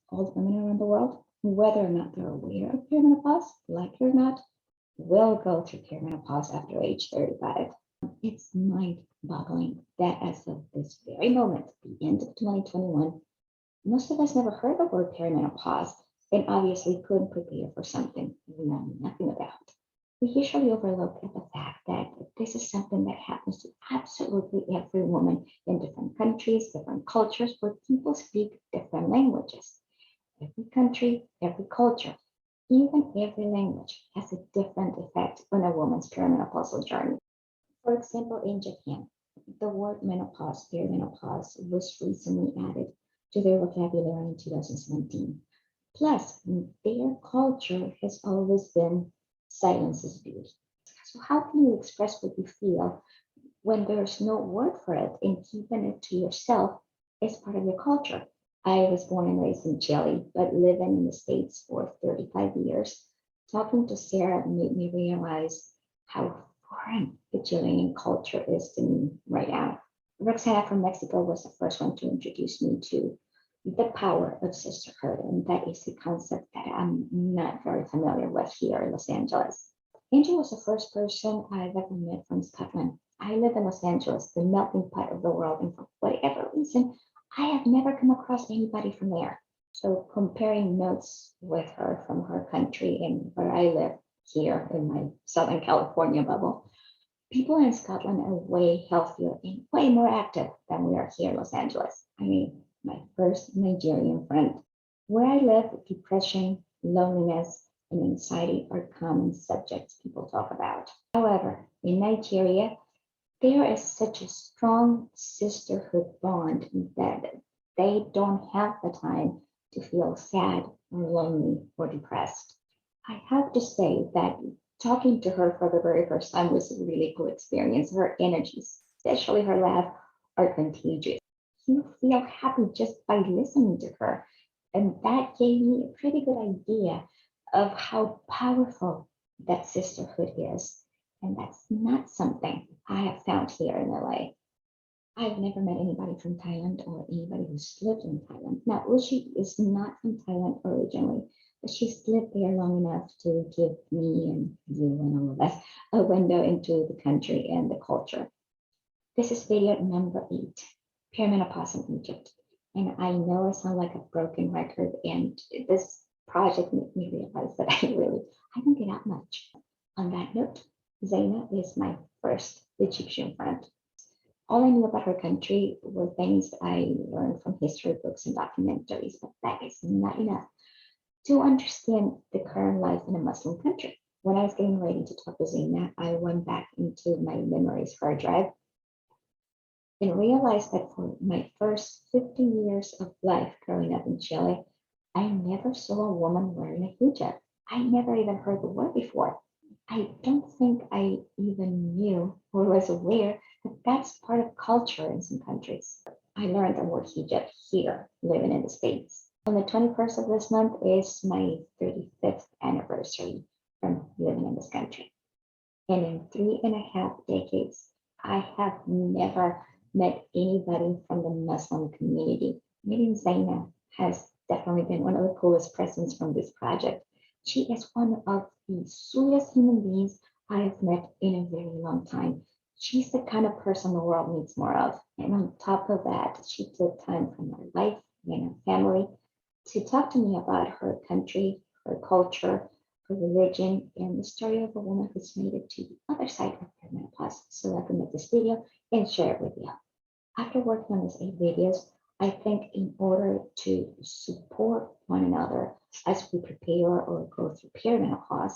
all women around the world, whether or not they're aware of perimenopause, like it or not, will go through perimenopause after age 35. It's mind-boggling that as of this very moment, the end of 2021, most of us never heard the word perimenopause and obviously couldn't prepare for something we know nothing about. We usually overlook at the fact that this is something that happens to absolutely every woman in different countries, different cultures, where people speak different languages. Every country, every culture, even every language has a different effect on a woman's perimenopausal journey. For example, in Japan, the word menopause, perimenopause, was recently added to their vocabulary in 2017. Plus, their culture has always been silence is beauty. So, how can you express what you feel when there's no word for it and keeping it to yourself is part of your culture? I was born and raised in Chile, but living in the States for 35 years. Talking to Sarah made me realize how foreign the Chilean culture is to me right now. Roxana from Mexico was the first one to introduce me to the power of sisterhood, and that is a concept that I'm not very familiar with here in Los Angeles. Angie was the first person I've ever met from Scotland. I live in Los Angeles, the melting pot of the world, and for whatever reason, I have never come across anybody from there. So comparing notes with her from her country and where I live here in my Southern California bubble, people in Scotland are way healthier and way more active than we are here in Los Angeles. I mean, my first Nigerian friend. Where I live, depression, loneliness, and anxiety are common subjects people talk about. However, in Nigeria, there is such a strong sisterhood bond that they don't have the time to feel sad or lonely or depressed. I have to say that talking to her for the very first time was a really cool experience. Her energy, especially her laugh, are contagious. You feel happy just by listening to her. And that gave me a pretty good idea of how powerful that sisterhood is. And that's not something I have found here in LA. I've never met anybody from Thailand or anybody who's lived in Thailand. Now, Uchi is not from Thailand originally, but she's lived there long enough to give me and you and all of us a window into the country and the culture. This is video number 8, Perimenopause in Egypt. And I know I sound like a broken record, and this project made me realize that I don't get out much. On that note, Zeina is my first Egyptian friend. All I knew about her country were things I learned from history books and documentaries, but that is not enough to understand the current life in a Muslim country. When I was getting ready to talk to Zeina, I went back into my memories hard drive and realized that for my first 15 years of life growing up in Chile, I never saw a woman wearing a hijab. I never even heard the word before. I don't think I even knew or was aware that that's part of culture in some countries. I learned the word hijab here, living in the States. On the 21st of this month is my 35th anniversary from living in this country. And in 3.5 decades, I have never met anybody from the Muslim community. Meeting Zeina has definitely been one of the coolest presents from this project. She is one of the sweetest human beings I have met in a very long time. She's the kind of person the world needs more of. And on top of that, she took time from her life and her family to talk to me about her country, her culture, her religion, and the story of a woman who's made it to the other side of her menopause. So I can make this video and share it with you. After working on these 8 videos, I think in order to support one another as we prepare or go through perimenopause,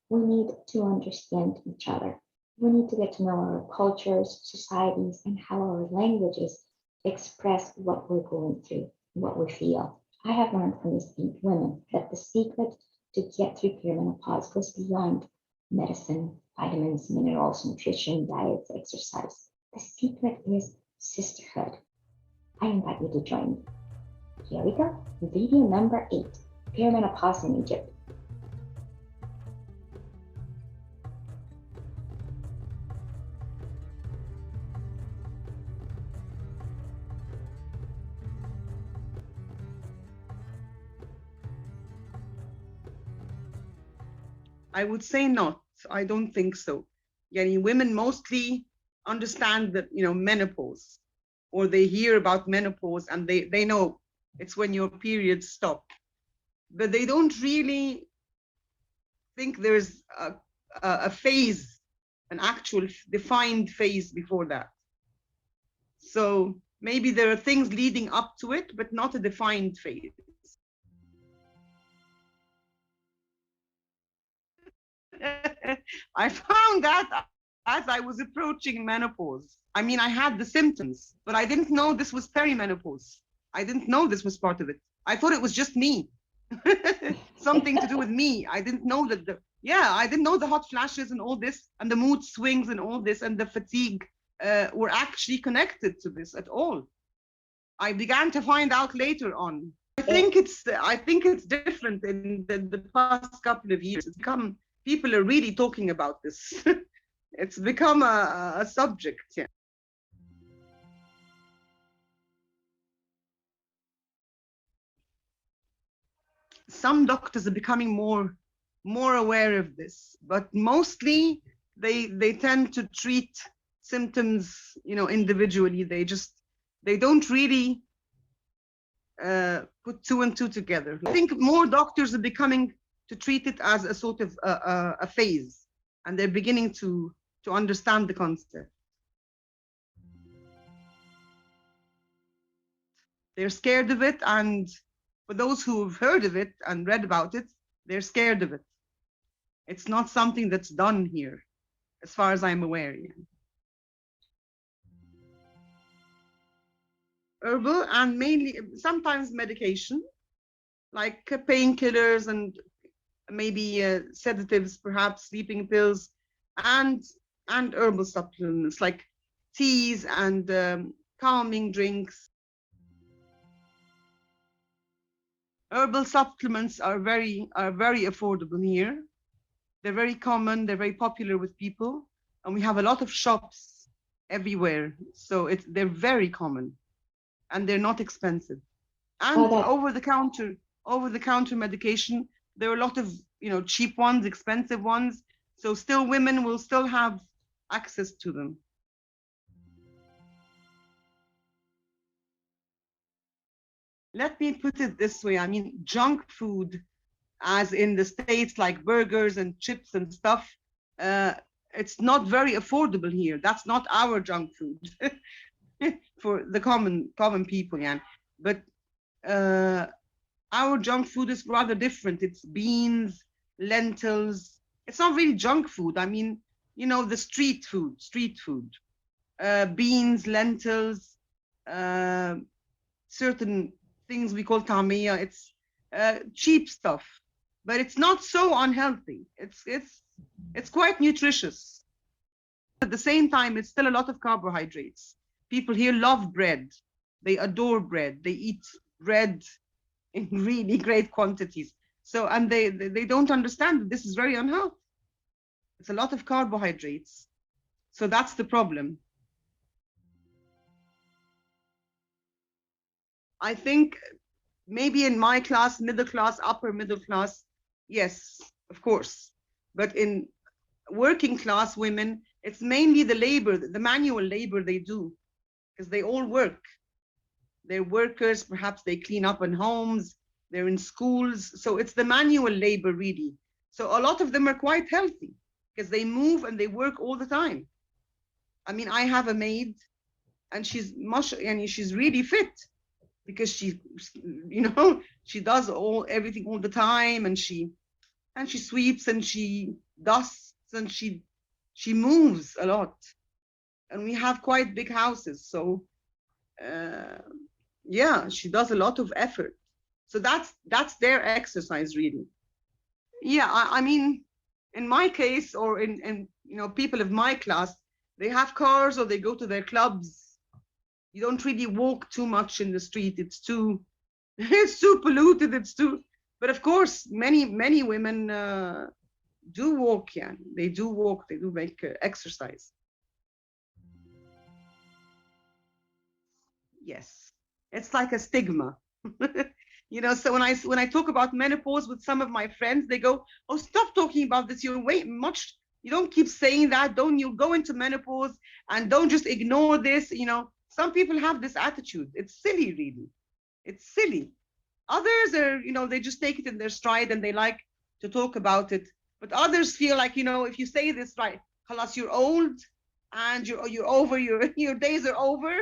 we need to understand each other. We need to get to know our cultures, societies, and how our languages express what we're going through, what we feel. I have learned from these 8 women that the secret to get through perimenopause goes beyond medicine, vitamins, minerals, nutrition, diets, exercise. The secret is sisterhood. I invite you to join me. Here we go. Video number 8, Perimenopause in Egypt. I would say not. I don't think so. Yani women mostly understand that, menopause, or they hear about menopause and they know it's when your periods stop. But they don't really think there's a phase, an actual defined phase before that. So maybe there are things leading up to it, but not a defined phase. I found that as I was approaching menopause. I mean, I had the symptoms, but I didn't know this was perimenopause. I didn't know this was part of it. I thought it was just me, something to do with me. I didn't know that I didn't know the hot flashes and all this, and the mood swings and all this, and the fatigue were actually connected to this at all. I began to find out later on. I think it's different in the past couple of years. It's become, people are really talking about this. It's become a subject. Yeah. Some doctors are becoming more aware of this, but mostly they tend to treat symptoms, individually. They don't really put two and two together. I think more doctors are becoming to treat it as a sort of a phase, and they're beginning to understand the concept. They're scared of it, and for those who've heard of it and read about it, they're scared of it. It's not something that's done here, as far as I'm aware. Yeah. Herbal and mainly sometimes medication, like painkillers and maybe sedatives, perhaps sleeping pills, and herbal supplements like teas and calming drinks. Herbal supplements are very affordable here. They're very common. They're very popular with people, and we have a lot of shops everywhere. So they're very common, and they're not expensive. And over the counter medication, there are a lot of cheap ones, expensive ones. So still, women will still have access to them. Let me put it this way. I mean, junk food, as in the States, like burgers and chips and stuff, uh, it's not very affordable here. That's not our junk food for the common people, yeah. But uh, our junk food is rather different. It's beans, lentils. It's not really junk food. I mean, the street food, beans, lentils, uh, certain things we call tamia. It's cheap stuff, but it's not so unhealthy. It's quite nutritious. At the same time, it's still a lot of carbohydrates. People here love bread. They adore bread. They eat bread in really great quantities. So, and they don't understand that this is very unhealthy. It's a lot of carbohydrates. So that's the problem. I think maybe in my class, middle class, upper middle class, yes, of course. But in working class women, it's mainly the labor, the manual labor they do, because they all work. They're workers, perhaps they clean up in homes, they're in schools. So it's the manual labor, really. So a lot of them are quite healthy because they move and they work all the time. I mean, I have a maid, and she's really fit because she does everything all the time, and she sweeps and she dusts and she moves a lot. And we have quite big houses, so yeah, she does a lot of effort. So that's their exercise, really. Yeah, I mean, in my case, or in people of my class, they have cars or they go to their clubs. You don't really walk too much in the street. It's too it's too polluted. It's too. But of course, many women do walk. Yeah, they do walk. They do make exercise. Yes, it's like a stigma. You know, so when I talk about menopause with some of my friends, they go, "Oh, stop talking about this. You're way much. You don't keep saying that. Don't you go into menopause and don't just ignore this." You know, some people have this attitude. It's silly, really. It's silly. Others are, you know, they just take it in their stride and they like to talk about it. But others feel like, you know, if you say this, right, halas, you're old and you're over, your days are over.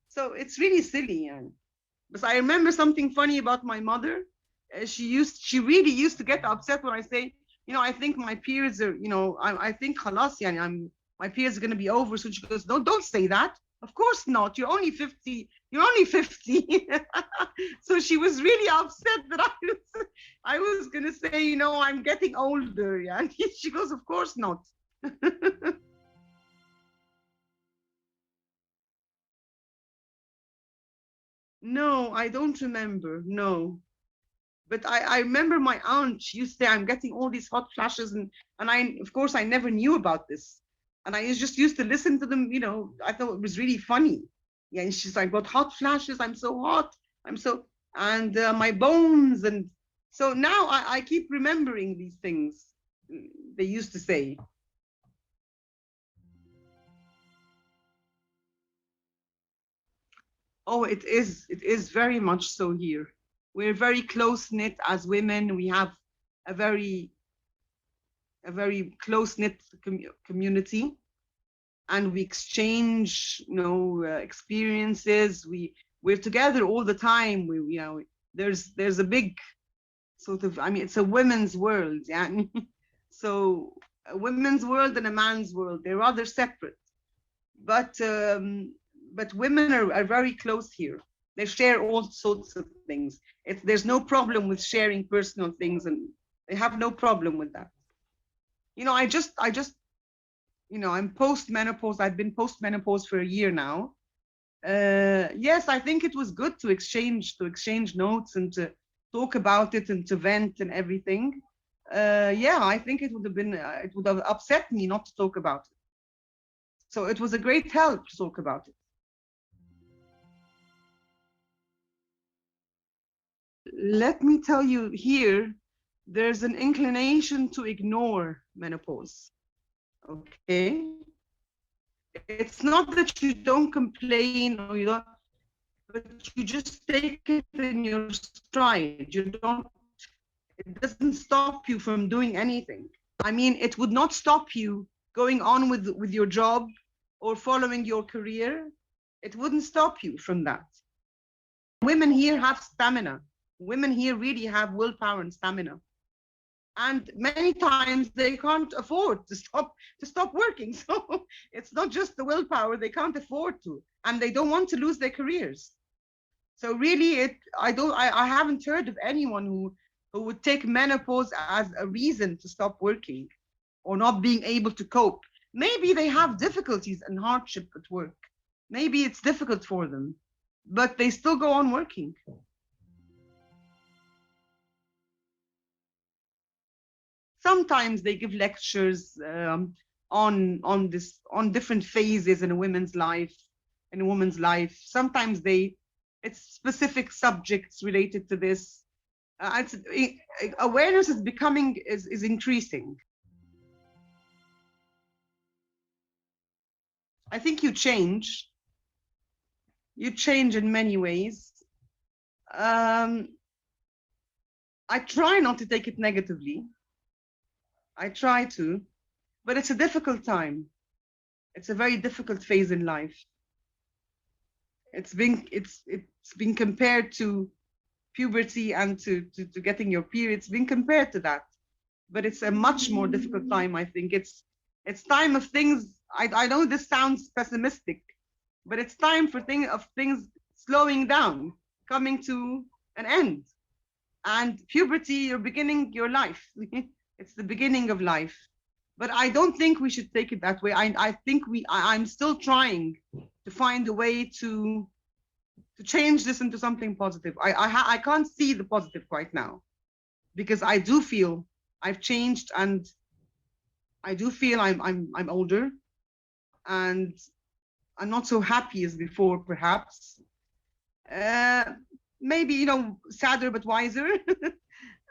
So it's really silly. And but I remember something funny about my mother. She really used to get upset when I say, you know, I think my periods are, you know, I think halas, yani, my periods are going to be over. So she goes, don't say that. Of course not. You're only 50. You're only 50. So she was really upset that I was going to say, you know, I'm getting older. Yeah. And she goes, of course not. No, I don't remember. No. But I remember my aunt, she used to say, I'm getting all these hot flashes. And I, of course, I never knew about this. And I just used to listen to them, you know, I thought it was really funny. Yeah, and she's like, got hot flashes. I'm so hot. I'm so, and my bones. And so now I keep remembering these things they used to say. Oh, it is very much so here. We're very close knit as women. We have a very close knit community, and we exchange, you know, experiences. We're together all the time. You know, there's a big sort of, I mean, it's a women's world, yeah. So a women's world and a man's world, they're rather separate, but women are very close here. They share all sorts of things. There's no problem with sharing personal things, and they have no problem with that. You know, I just, you know, I'm post menopause. I've been post menopause for a year now. Yes, I think it was good to exchange notes and to talk about it and to vent and everything. Yeah, I think it would have been it would have upset me not to talk about it. So it was a great help to talk about it. Let me tell you here, there's an inclination to ignore menopause. Okay, it's not that you don't complain or you don't, but you just take it in your stride. You don't, it doesn't stop you from doing anything. I mean, it would not stop you going on with your job or following your career. It wouldn't stop you from that. Women here have stamina. Women here really have willpower and stamina. And many times they can't afford to stop working. So it's not just the willpower, they can't afford to, and they don't want to lose their careers. So really, I haven't heard of anyone who would take menopause as a reason to stop working or not being able to cope. Maybe they have difficulties and hardship at work. Maybe it's difficult for them, but they still go on working. Sometimes they give lectures on different phases in a woman's life, Sometimes it's specific subjects related to this. Awareness is increasing. I think you change in many ways. um, I try not to take it negatively. I try to, but it's a difficult time. It's a very difficult phase in life. It's been compared to puberty and to getting your period. It's been compared to that, but it's a much more difficult time. I think it's time of things. I know this sounds pessimistic, but it's time for things slowing down, coming to an end. And puberty, you're beginning your life. It's the beginning of life. But I don't think we should take it that way. I think I'm still trying to find a way to change this into something positive. I can't see the positive right now, because I do feel I've changed, and I do feel I'm older, and I'm not so happy as before, perhaps. Uh, maybe, you know, sadder but wiser.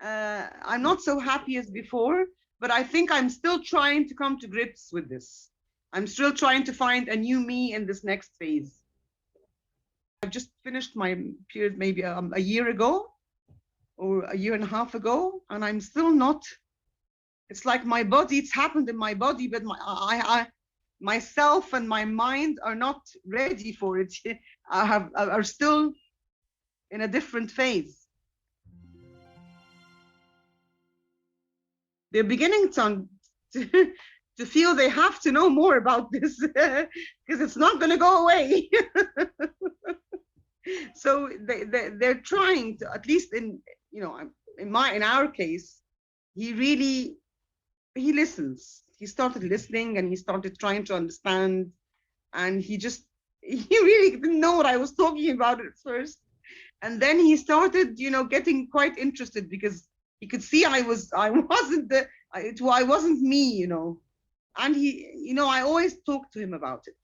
I'm not so happy as before, but I think I'm still trying to come to grips with this. I'm still trying to find a new me in this next phase. I've just finished my period maybe a year ago or a year and a half ago, and I'm still not. It's like my body, it's happened in my body, but myself and my mind are not ready for it. Are still in a different phase. They're beginning to feel they have to know more about this because it's not going to go away. So they're trying to, at least in, you know, in our case, he listens. He started listening and he started trying to understand, and he really didn't know what I was talking about at first. And then he started, you know, getting quite interested because he could see I wasn't me, you know. And he, you know, I always talk to him about it,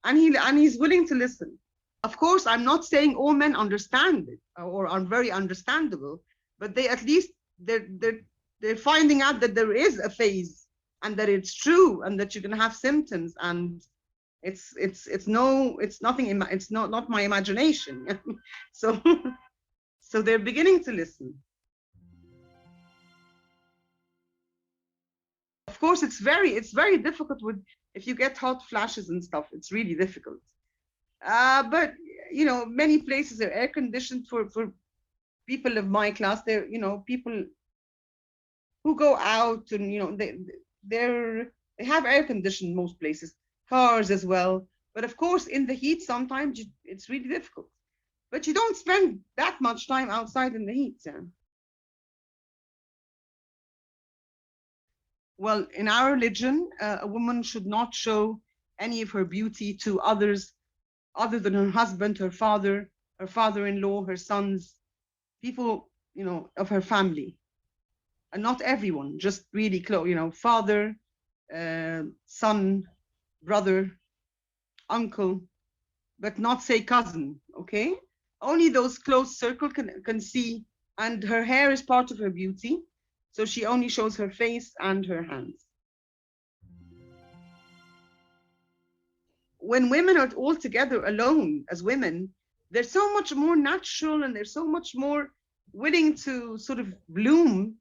and he's willing to listen. Of course, I'm not saying all men understand it or are very understandable, but they at least they're finding out that there is a phase and that it's true and that you can have symptoms, and it's nothing, it's not my imagination. So so they're beginning to listen. Of course, it's very difficult if you get hot flashes and stuff. It's really difficult. But you know, many places are air conditioned for people of my class. They're, you know, people who go out, and you know, they have air conditioned most places, cars as well. But of course, in the heat, sometimes it's really difficult. But you don't spend that much time outside in the heat. Yeah. Well, in our religion, a woman should not show any of her beauty to others other than her husband, her father-in-law, her sons, people, you know, of her family. And not everyone, just really close, you know, father, son, brother, uncle, but not say cousin, okay? Only those close circle can see, and her hair is part of her beauty, so she only shows her face and her hands. When women are all together alone as women, they're so much more natural and they're so much more willing to sort of bloom.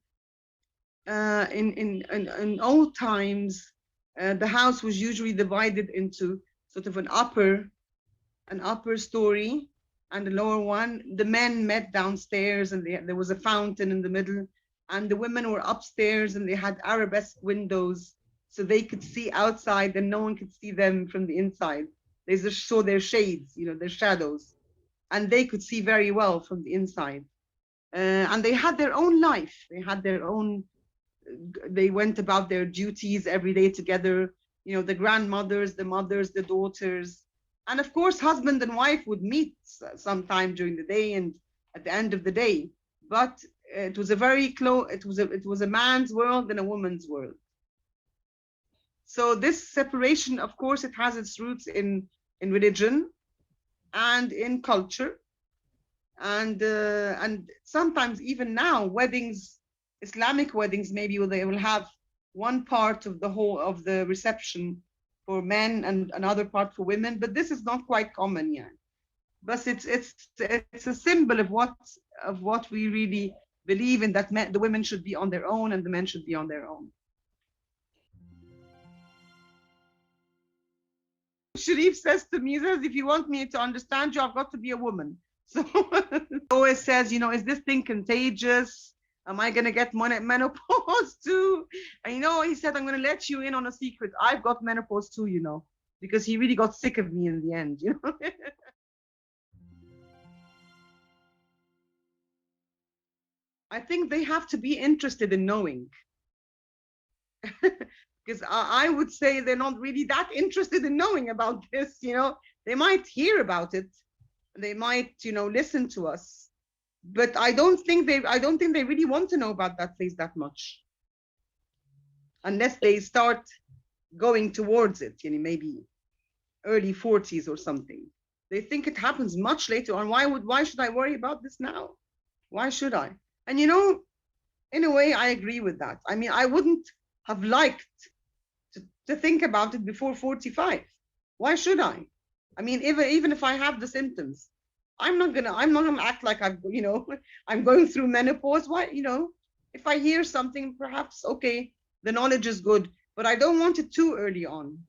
In old times, the house was usually divided into sort of an upper story and a lower one. The men met downstairs, and there was a fountain in the middle, and the women were upstairs, and they had arabesque windows so they could see outside and no one could see them from the inside. They just saw their shades, you know, their shadows, and they could see very well from the inside. And they had their own life. They had their own, they went about their duties every day together, you know, the grandmothers, the mothers, the daughters. And of course, husband and wife would meet sometime during the day and at the end of the day. But it was a very close, it was a man's world and a woman's world. So this separation, of course, it has its roots in religion and in culture. And sometimes even now, weddings, Islamic weddings, maybe they will have one part of the whole of the reception for men and another part for women, but this is not quite common yet. But it's a symbol of what we really believe in, that the women should be on their own and the men should be on their own. Sharif says to me, he says, if you want me to understand you, I've got to be a woman. So always says, you know, is this thing contagious? Am I going to get menopause too? And you know, he said, I'm going to let you in on a secret. I've got menopause too, you know, because he really got sick of me in the end, you know. I think they have to be interested in knowing. Because I would say they're not really that interested in knowing about this, you know. They might hear about it. They might, you know, listen to us. But I don't think they really want to know about that phase that much. Unless they start going towards it, you know, maybe early 40s or something. They think it happens much later on. Why should I worry about this now? Why should I? And you know, in a way, I agree with that. I mean, I wouldn't have liked to think about it before 45. Why should I? I mean, even if I have the symptoms, I'm not gonna act like I'm going through menopause. Why, if I hear something, perhaps okay, the knowledge is good, but I don't want it too early on.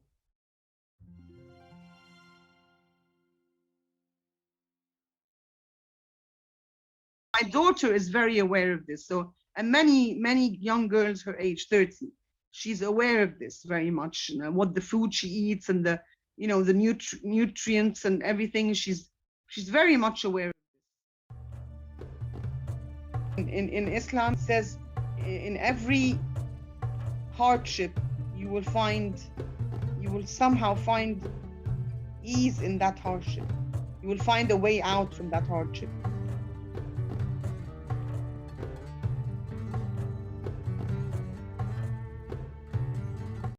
My daughter is very aware of this. So, and many young girls her age, 30, she's aware of this very much. What the food she eats and the nutrients and everything. She's very much aware. In Islam, it says in every hardship you will somehow find ease in that hardship. You will find a way out from that hardship.